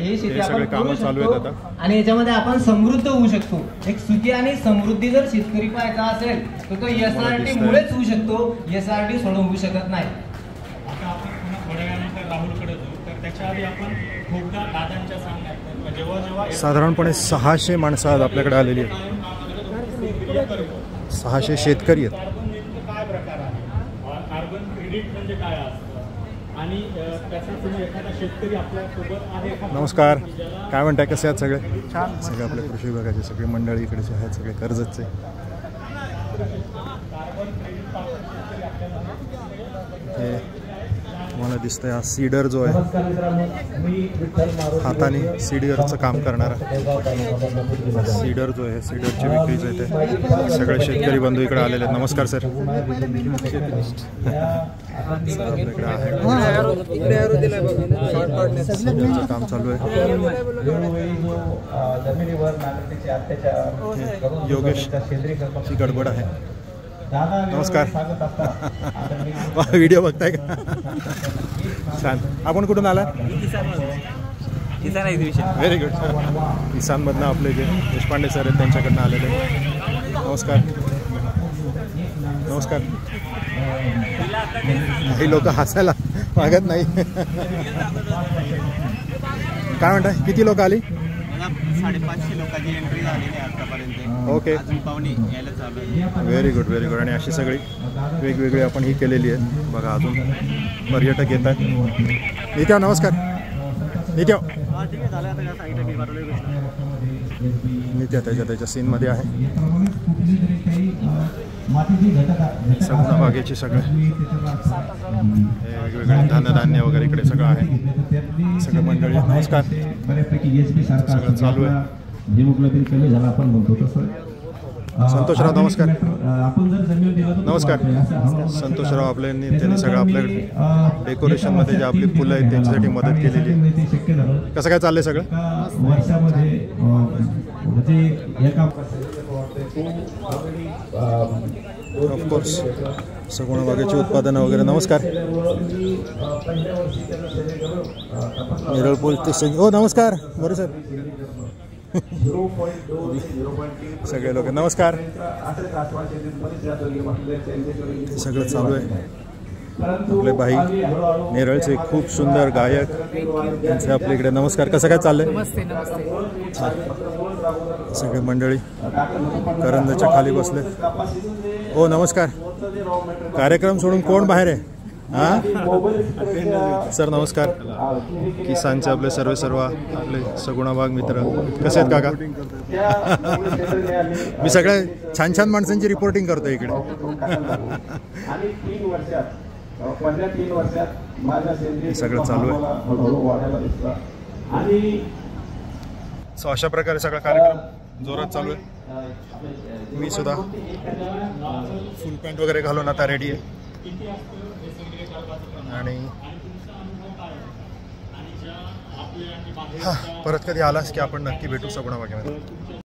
ही शेती हे सगळे आपण कामं करू चालू आहेत शकतो आता आणि याच्यामध्ये आपण समृद्ध होऊ शकतो। एक सुखी आणि समृद्धी जर शेतकरी पाहायचा असेल तर तो SRT मुळेच होऊ शकतो, SRT सोडून होऊ शकत नाही। आता आपण पुन्हा थोड्या वेळानंतर राहुलकडे जाऊ, तर त्याच्या आधी आपण खूपदा दादांच्या सांगण्यात जेव्हा साधारणपणे 600 माणसं आज आपल्याकडे आलेली आहेत, 600 शेतकरी आहेत। काय प्रकार आहे, कार्बन क्रेडिट म्हणजे काय असतं आणि त्याचा तुम्ही एखादा शेतकरी आपल्या सोबत आहे का? नमस्कार, काय म्हणताय, कसे आहात सगळे? छान, सगळे आपल्या कृषी विभागाचे सगळे मंडळी इकडेचे आहेत, सगळे कर्जतचे। हे मला दिसतंय हा सीडर जो आहे, हाताने सीडरचं काम करणारा सीडर जो आहे, सीडरची विक्रीच आहे ते सगळे शेतकरी बंधू इकडे आलेले आहेत। नमस्कार सर, आपल्याकडे आहे काम चालू आहे। योगेश ची गडबड आहे। नमस्कार, व्हिडिओ बघताय का? छान, आपण कुठून आला? व्हेरी गुड, किसानमधनं आपले जे देशपांडे सर आहेत त्यांच्याकडनं आलेले। नमस्कार नमस्कार, काही लोक हसायला मागत नाही। काय म्हणताय, किती लोक आली? 550 लोकांची एंट्री झालेली आहे आतापर्यंत। ओके, यायला चालू आहे। Very good very good. आणि अशी सगळी वेगवेगळी आपण ही केलेली आहे बघा, अजून पर्यटक येतात। नित्या नमस्कार, नित्या नित्या त्याच्या सीनमध्ये आहे। सगुणा बागेची सगळे वेगवेगळे धान्य वगैरे इकडे सगळं आहे, सगळं मंडळी। नमस्कार, सगळं चालू आहे। संतोषराव नमस्कार, नमस्कार संतोषराव आपले त्यांनी सगळं आपल्याकडे डेकोरेशनमध्ये जे आपली फुलं आहेत त्यांच्यासाठी मदत केलेली आहे। कसं काय चाललंय सगळं? ऑफकोर्स सगुणा बागेची उत्पादनं वगैरे। नमस्कार, नेरळ पोलीस स्टेशन। हो नमस्कार, बरं सर सगळे लोक नमस्कार। सगळं चालू आहे। आपले भाई नेरळचे खूप सुंदर गायक त्यांचे आपल्या इकडे। नमस्कार, कसं काय चाललंय? नमस्ते नमस्ते। सगळे मंडळी करंजाच्या खाली बसले। हो नमस्कार, कार्यक्रम सोडून कोण बाहेर आहे? हां सर नमस्कार। किसानचे आपले सर्व आपले सगुणा बाग मित्र कसे आहेत काका? मी सगळ्या छान छान माणसांची रिपोर्टिंग करतो इकडे। सगळं चालू आहे। सो अशा प्रकारे सगळा कार्यक्रम जोरात चालू आहे। मी सुद्धा फुल पॅन्ट वगैरे घालून आता रेडी आहे आणि परत कधी आलास की आपण नक्की भेटू सगुणा बागेमध्ये।